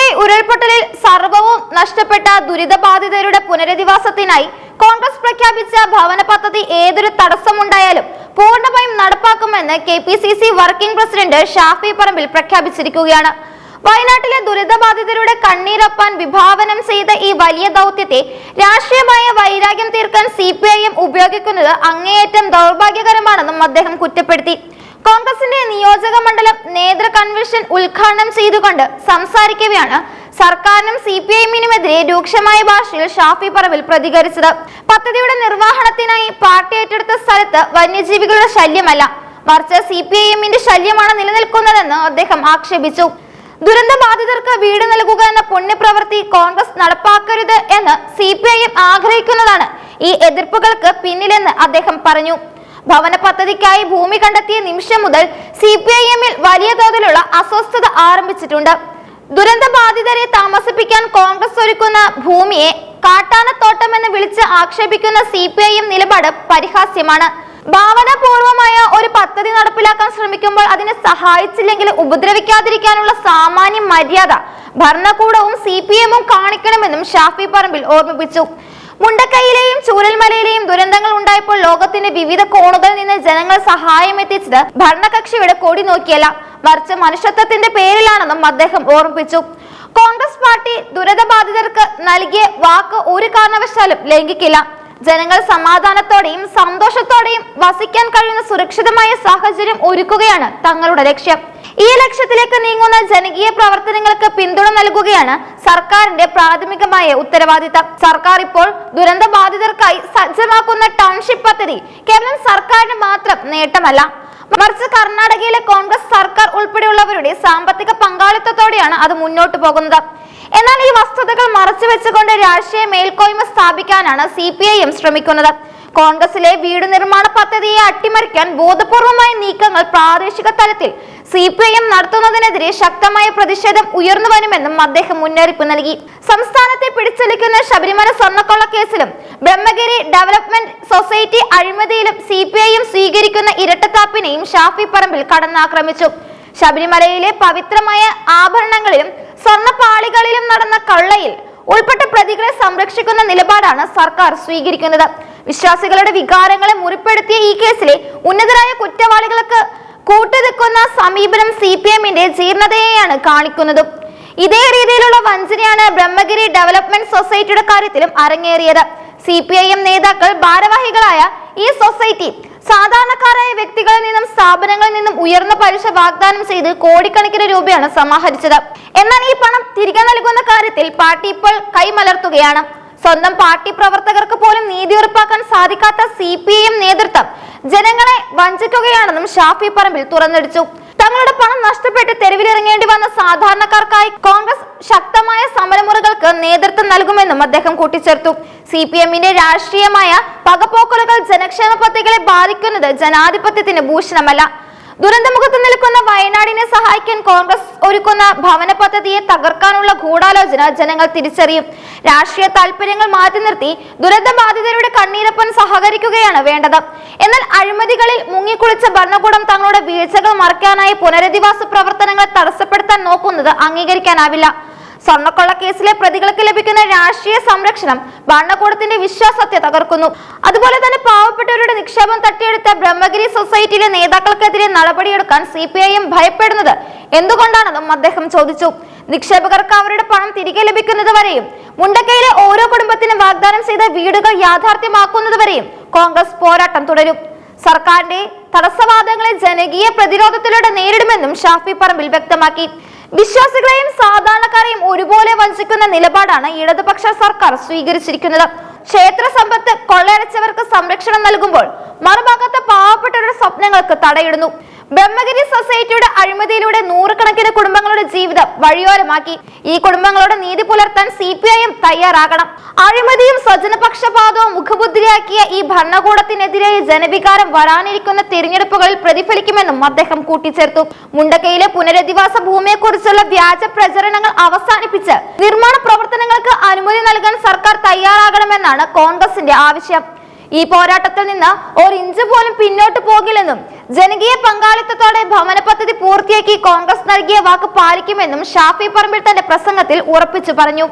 മുണ്ടക്കൈ ഉരുൾപൊട്ടലിൽ സർവവും നഷ്ടപ്പെട്ട ദുരിതബാധിതരുടെ പുനരധിവാസത്തിനായി കോൺഗ്രസ് പ്രഖ്യാപിച്ച ഭവന പദ്ധതി ഏതൊരു തടസ്സമുണ്ടായാലും പൂർണ്ണമായും നടപ്പാക്കുമെന്ന് KPCC working president Shafi Parambil പ്രഖ്യാപിച്ചിരിക്കുകയാണ്. വയനാട്ടിലെ ദുരിതബാധിതരുടെ കണ്ണീരൊപ്പാൻ വിഭാവനം ചെയ്ത ഈ വലിയ ദൗത്യത്തെ രാഷ്ട്രീയമായ വൈരാഗ്യം തീർക്കാൻ CPIM ഉപയോഗിക്കുന്നത് അങ്ങേയറ്റം ദൗർഭാഗ്യകരമാണെന്നും അദ്ദേഹം കുറ്റപ്പെടുത്തി. കോൺഗ്രസിന്റെ നിയോജക മണ്ഡലം നേതൃ കൺവെൻഷൻ ഉദ്ഘാടനം ചെയ്തുകൊണ്ട് സംസാരിക്കവെയാണ് സർക്കാരിനും CPIMനുമെതിരെ രൂക്ഷമായ ഭാഷയിൽ ഷാഫി പറമ്പിൽ പ്രതികരിച്ചത്. പദ്ധതിയുടെ നിർവഹണത്തിനായി പാർട്ടി ഏറ്റെടുത്ത സ്ഥലത്ത് വന്യജീവികളുടെ ശല്യമല്ല, മറിച്ച് CPIMന്റെ ശല്യമാണ് നിലനിൽക്കുന്നതെന്ന് അദ്ദേഹം ആക്ഷേപിച്ചു. ദുരന്തബാധിതർക്ക് വീട് നൽകുക എന്ന പുണ്യപ്രവൃത്തി കോൺഗ്രസ് നടപ്പാക്കരുത് എന്ന് CPIM ആഗ്രഹിക്കുന്നതാണ് ഈ എതിർപ്പുകൾക്ക് പിന്നിലെന്ന് അദ്ദേഹം പറഞ്ഞു. ഭവന പദ്ധതിക്കായി ഭൂമി കണ്ടെത്തിയ നിമിഷം മുതൽ CPIMൽ വലിയ തോതിലുള്ള അസ്വസ്ഥത ആരംഭിച്ചിട്ടുണ്ട്. ദുരന്തബാധിതരെ താമസിപ്പിക്കാൻ കോൺഗ്രസ് ഒരുക്കുന്ന ഭൂമിയെ കാട്ടാനത്തോട്ടം എന്ന് വിളിച്ച് ആക്ഷേപിക്കുന്ന CPIM നിലപാട് പരിഹാസ്യമാണ്. ഭാവനാപൂർവമായ ഒരു പദ്ധതി നടപ്പിലാക്കാൻ ശ്രമിക്കുമ്പോൾ അതിനെ സഹായിച്ചില്ലെങ്കിൽ ഉപദ്രവിക്കാതിരിക്കാനുള്ള സാമാന്യ മര്യാദ ഭരണകൂടവും CPIMും കാണിക്കണമെന്നും ഷാഫി പറമ്പിൽ ഓർമ്മിപ്പിച്ചു. മുണ്ടക്കൈയിലെയും ചൂരൽമലയിലെയും ദുരന്തങ്ങൾ ഉണ്ടായപ്പോൾ ലോകത്തിന്റെ വിവിധ കോണുകളിൽ നിന്ന് ജനങ്ങൾ സഹായം എത്തിച്ചത് ഭരണകക്ഷിയുടെ കൊടി നോക്കിയല്ല, മറിച്ച് മനുഷ്യത്വത്തിന്റെ പേരിലാണെന്നും അദ്ദേഹം ഓർമ്മിപ്പിച്ചു. കോൺഗ്രസ് പാർട്ടി ദുരിതബാധിതർക്ക് നൽകിയ വാക്ക് ഒരു കാരണവശാലും ലംഘിക്കില്ല. ജനങ്ങൾ സമാധാനത്തോടെയും സന്തോഷത്തോടെയും വസിക്കാൻ കഴിയുന്ന സുരക്ഷിതമായ സാഹചര്യം ഒരുക്കുകയാണ് തങ്ങളുടെ ലക്ഷ്യം. ഈ ലക്ഷ്യത്തിലേക്ക് നീങ്ങുന്ന ജനകീയ പ്രവർത്തനങ്ങൾക്ക് പിന്തുണ നൽകുകയാണ് സർക്കാരിന്റെ പ്രാഥമികമായ ഉത്തരവാദിത്തം. സർക്കാർ ഇപ്പോൾ ദുരന്തബാധിതർക്കായി സജ്ജമാക്കുന്ന ടൗൺഷിപ്പ് പദ്ധതി കേവലം സർക്കാരിന് മാത്രം നേട്ടമല്ല, മറിച്ച് കർണാടകയിലെ കോൺഗ്രസ് സർക്കാർ ഉൾപ്പെടെയുള്ളവരുടെ സാമ്പത്തിക പങ്കാളിത്തത്തോടെയാണ് അത് മുന്നോട്ട് പോകുന്നത്. എന്നാൽ ഈ വസ്തുതകൾ മറച്ചുവെച്ചുകൊണ്ട് രാഷ്ട്രീയ മേൽക്കോയ്മ സ്ഥാപിക്കാനാണ് CPIM ശ്രമിക്കുന്നത്. കോൺഗ്രസിലെ വീട് നിർമ്മാണ പദ്ധതിയെ അട്ടിമറിക്കാൻ ബോധപൂർവമായ നീക്കങ്ങൾ പ്രാദേശിക തലത്തിൽ CPIM നടത്തുന്നതിനെതിരെ ശക്തമായ പ്രതിഷേധം ഉയർന്നു വരുമെന്നും അദ്ദേഹം മുന്നറിയിപ്പ് നൽകി. സംസ്ഥാനത്തെ പിടിച്ചെടുക്കുന്ന ശബരിമല സ്വർണ്ണക്കൊള്ള കേസിലും ബ്രഹ്മഗിരി ഡെവലപ്മെന്റ് സൊസൈറ്റി അഴിമതിയിലും CPIM സ്വീകരിക്കുന്ന ഇരട്ടത്താപ്പിനെയും ഷാഫി പറമ്പിൽ കടന്നാക്രമിച്ചു. ശബരിമലയിലെ പവിത്രമായ ആഭരണങ്ങളിലും സ്വർണ്ണപ്പാളികളിലും നടന്ന കൊള്ളയിൽ ഉൾപ്പെട്ട പ്രതികളെ സംരക്ഷിക്കുന്ന നിലപാടാണ് സർക്കാർ സ്വീകരിക്കുന്നത്. വിശ്വാസികളുടെ വികാരങ്ങളെ മുറിപ്പെടുത്തിയ ഈ കേസിലെ ഉന്നതരായ കുറ്റവാളികൾക്ക് കൂട്ടുനിൽക്കുന്ന സമീപനം CPIMന്റെ ജീർണതയെയാണ് കാണിക്കുന്നത്. ഇതേ രീതിയിലുള്ള വഞ്ചനയാണ് ബ്രഹ്മഗിരി ഡെവലപ്മെന്റ് സൊസൈറ്റിയുടെ കാര്യത്തിലും അരങ്ങേറിയത്. CPIM നേതാക്കൾ ഭാരവാഹികളായ ഈ സൊസൈറ്റി സാധാരണക്കാരായ വ്യക്തികളിൽ നിന്നും സ്ഥാപനങ്ങളിൽ നിന്നും ഉയർന്ന പലിശ വാഗ്ദാനം ചെയ്ത് കോടിക്കണക്കിന് രൂപയാണ് സമാഹരിച്ചത്. എന്നാൽ ഈ പണം തിരികെ നൽകുന്ന കാര്യത്തിൽ പാർട്ടി ഇപ്പോൾ കൈമലർത്തുകയാണ്. സ്വന്തം പാർട്ടി പ്രവർത്തകർക്ക് പോലും നീതി ഉറപ്പാക്കാൻ സാധിക്കാത്ത CPIM നേതൃത്വം ജനങ്ങളെ വഞ്ചിക്കുകയാണെന്നും ഷാഫി പറമ്പിൽ തുറന്നടിച്ചു. തങ്ങളുടെ പണം നഷ്ടപ്പെട്ട് തെരുവിലിറങ്ങേണ്ടി വന്ന സാധാരണക്കാർക്കായി കോൺഗ്രസ് ശക്തമായ സമരമുറകൾക്ക് നേതൃത്വം നൽകുമെന്നും അദ്ദേഹം കൂട്ടിച്ചേർത്തു. CPIMന്റെ രാഷ്ട്രീയമായ പകപോക്കലുകൾ ജനക്ഷേമ പദ്ധതികളെ ബാധിക്കുന്നത് ജനാധിപത്യത്തിന് ഭൂഷണമല്ല. ദുരന്തമുഖത്ത് നിൽക്കുന്ന വയനാടിനെ സഹായിക്കാൻ കോൺഗ്രസ് ഒരുക്കുന്ന ഭവന പദ്ധതിയെ തകർക്കാനുള്ള ഗൂഢാലോചന ജനങ്ങൾ തിരിച്ചറിയും. രാഷ്ട്രീയ താല്പര്യങ്ങൾ മാറ്റി നിർത്തി ദുരന്തബാധിതരുടെ കണ്ണീരൊപ്പം സഹകരിക്കുകയാണ് വേണ്ടത്. എന്നാൽ അഴിമതികളിൽ മുങ്ങിക്കുളിച്ച ഭരണകൂടം തങ്ങളുടെ വീഴ്ചകൾ മറയ്ക്കാനായി പുനരധിവാസ പ്രവർത്തനങ്ങൾ തടസ്സപ്പെടുത്താൻ നോക്കുന്നത് അംഗീകരിക്കാനാവില്ല. സ്വർണ്ണക്കൊള്ള കേസിലെ പ്രതികൾക്ക് ലഭിക്കുന്ന രാഷ്ട്രീയ സംരക്ഷണം ഭരണകൂടത്തിന്റെ വിശ്വാസത്തെ തകർക്കുന്നു. അതുപോലെ തന്നെ പാവപ്പെട്ടവരുടെ നിക്ഷേപം തട്ടിയെടുത്ത ബ്രഹ്മഗിരി സൊസൈറ്റിയിലെ നേതാക്കൾക്കെതിരെ നടപടിയെടുക്കാൻ CPIM ഭയപ്പെടുന്നത് എന്തുകൊണ്ടാണെന്നും അദ്ദേഹം ചോദിച്ചു. നിക്ഷേപകർക്ക് അവരുടെ പണം തിരികെ ലഭിക്കുന്നത് വരെയും മുണ്ടക്കൈയിലെ ഓരോ കുടുംബത്തിനും വാഗ്ദാനം ചെയ്ത വീടുകൾ യാഥാർത്ഥ്യമാക്കുന്നത് വരെയും കോൺഗ്രസ് പോരാട്ടം തുടരും. സർക്കാരിന്റെ തടസ്സവാദങ്ങളെ ജനകീയ പ്രതിരോധത്തിലൂടെ നേരിടുമെന്നും ഷാഫി പറമ്പിൽ വ്യക്തമാക്കി. വിശ്വാസികളെയും സാധാരണക്കാരെയും ഒരുപോലെ വഞ്ചിക്കുന്ന നിലപാടാണ് ഇടതുപക്ഷ സർക്കാർ സ്വീകരിച്ചിരിക്കുന്നത്. ക്ഷേത്ര സമ്പത്ത് കൊള്ളയടിച്ചവർക്ക് സംരക്ഷണം നൽകുമ്പോൾ മറുഭാഗത്ത് പാവപ്പെട്ടവരുടെ സ്വപ്നങ്ങൾക്ക് തടയിടുന്നു. ബ്രഹ്മഗിരി സൊസൈറ്റിയുടെ അഴിമതിയിലൂടെ നൂറുകണക്കിന് കുടുംബങ്ങളുടെ ജീവിതം വഴിയോരമാക്കി. ഈ കുടുംബങ്ങളുടെ നീതി പുലർത്താൻ CPIM തയ്യാറാകണം. അഴിമതിയും സ്വജനപക്ഷപാതവും മുഖമുദ്രയാക്കിയ ഈ ഭരണകൂടത്തിനെതിരെ ജനവികാരം വരാനിരിക്കുന്ന തിരഞ്ഞെടുപ്പുകളിൽ പ്രതിഫലിക്കുമെന്നും അദ്ദേഹം കൂട്ടിച്ചേർത്തു. മുണ്ടക്കൈയിലെ പുനരധിവാസ ഭൂമിയെക്കുറിച്ചുള്ള വ്യാജ പ്രചരണങ്ങൾ അവസാനിപ്പിച്ച് നിർമ്മാണ പ്രവർത്തനങ്ങൾക്ക് അനുമതി നൽകാൻ സർക്കാർ തയ്യാറാകണമെന്നാണ് കോൺഗ്രസിന്റെ ആവശ്യം. ഈ പോരാട്ടത്തിൽ നിന്ന് ഒരു ഇഞ്ച് പോലും പിന്നോട്ട് പോകില്ലെന്നും ജനകീയ പങ്കാളിത്തത്തോടെ ഭവന പദ്ധതി പൂർത്തിയാക്കി കോൺഗ്രസ് നൽകിയ വാക്ക് പാലിക്കുമെന്നും ഷാഫി പറമ്പിൽ തന്റെ പ്രസംഗത്തിൽ ഉറപ്പിച്ചു പറഞ്ഞു.